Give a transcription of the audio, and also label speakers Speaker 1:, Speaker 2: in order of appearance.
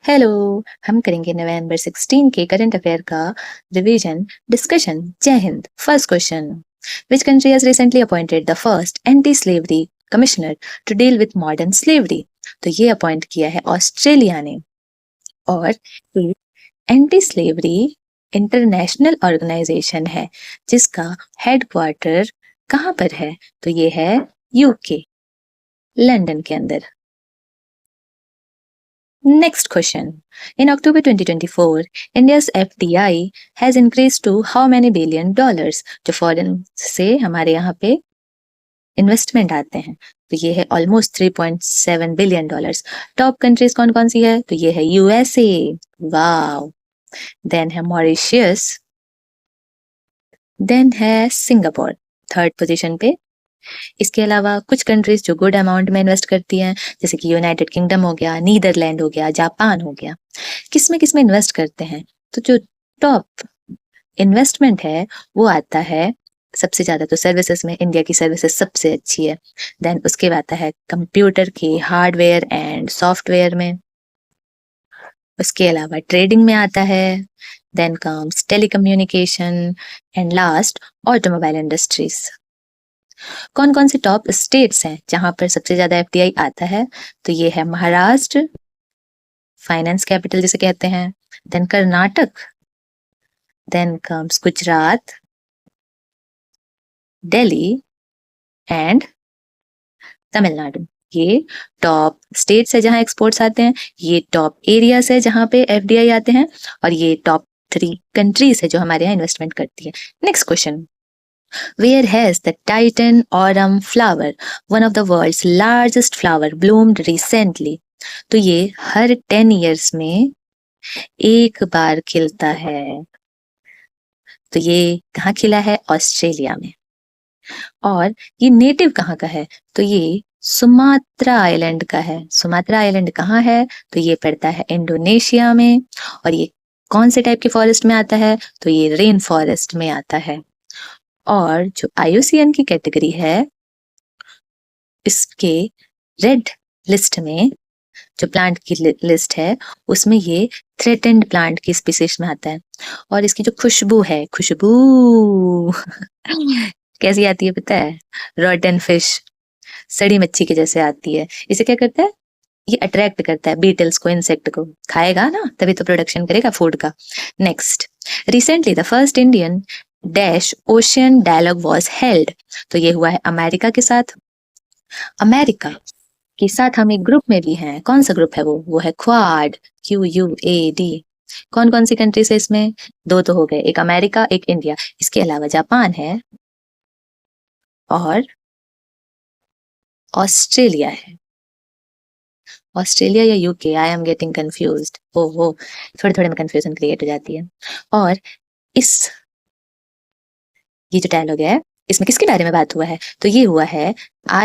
Speaker 1: Hello. हम करेंगे नवंबर 16 के करंट अफेयर का रिवीजन डिस्कशन। जय हिंद। First question, which country has recently appointed the first anti slavery commissioner to deal with modern slavery? तो ये अपॉइंट किया है ऑस्ट्रेलिया ने। और ये एंटी स्लेवरी इंटरनेशनल ऑर्गेनाइजेशन है जिसका हेडक्वार्टर कहाँ पर है? तो ये है यूके, लंदन के अंदर। Next question. In October 2024, India's FDI has increased to how many billion dollars? जो फॉरेन से हमारे यहाँ पे इन्वेस्टमेंट आते हैं तो ये है almost 3.7 billion dollars. Top countries कौन कौन सी है? तो ये है यूएसए, वाओ, देन है मॉरिशियस, देन है सिंगापुर थर्ड पोजीशन पे। इसके अलावा कुछ कंट्रीज जो गुड अमाउंट में इन्वेस्ट करती हैं जैसे कि यूनाइटेड किंगडम हो गया, नीदरलैंड हो गया, जापान हो गया। किसमें किसमें इन्वेस्ट करते हैं? तो जो टॉप इन्वेस्टमेंट है वो आता है सबसे ज्यादा तो सर्विसेज में। इंडिया की सर्विसेज सबसे अच्छी है। देन उसके बाद आता है कंप्यूटर के हार्डवेयर एंड सॉफ्टवेयर में। उसके अलावा ट्रेडिंग में आता है। Then comes telecommunication and last automobile industries. कौन कौन से टॉप स्टेट्स हैं जहां पर सबसे ज्यादा एफडीआई आता है? तो ये है महाराष्ट्र, फाइनेंस कैपिटल जिसे कहते हैं, then Karnataka, then comes Gujarat, Delhi and Tamil Nadu. ये टॉप स्टेट्स है जहां एक्सपोर्ट्स आते हैं, ये टॉप एरियाज है जहां पे एफडीआई आते हैं, और ये टॉप 3 कंट्रीज है जो हमारे यहाँ इन्वेस्टमेंट करती है। Next question, Where has the Titan autumn flower, one of the world's largest flower, bloomed recently? तो ये हर 10 years में एक बार खिलता है। तो ये कहाँ खिला है? ऑस्ट्रेलिया में। और ये नेटिव कहाँ का है? तो ये सुमात्रा आइलैंड का है। सुमात्रा आइलैंड कहाँ है? तो ये पड़ता है इंडोनेशिया में। और ये कौन से टाइप के फॉरेस्ट में आता है? तो ये रेन फॉरेस्ट में आता है। और जो IUCN की कैटेगरी है इसके रेड लिस्ट में, जो प्लांट की लिस्ट है उसमें ये थ्रेटेंड प्लांट की स्पीसीज में आता है। और इसकी जो खुशबू है, खुशबू कैसी आती है पता है? रॉटन फिश, सड़ी मच्छी के जैसे आती है। इसे क्या करता है? ये अट्रैक्ट करता है बीटल्स को, इंसेक्ट को। खाएगा ना तभी तो प्रोडक्शन करेगा फूड का। Next, recently the first Indian dash ocean dialogue was held. तो ये हुआ है अमेरिका के साथ। अमेरिका के साथ हम एक ग्रुप में भी हैं। कौन सा ग्रुप है वो है क्वाड, QUAD। कौन कौन सी कंट्रीज है इसमें? 2 तो हो गए, एक अमेरिका एक इंडिया। इसके अलावा जापान है और ऑस्ट्रेलिया है। ऑस्ट्रेलिया या UK, I am getting confused. ओहो, थोड़े थोड़े में कंफ्यूजन क्रिएट हो जाती है। और इस ये जो डायलॉग है इसमें किसके बारे में बात हुआ है? तो ये हुआ है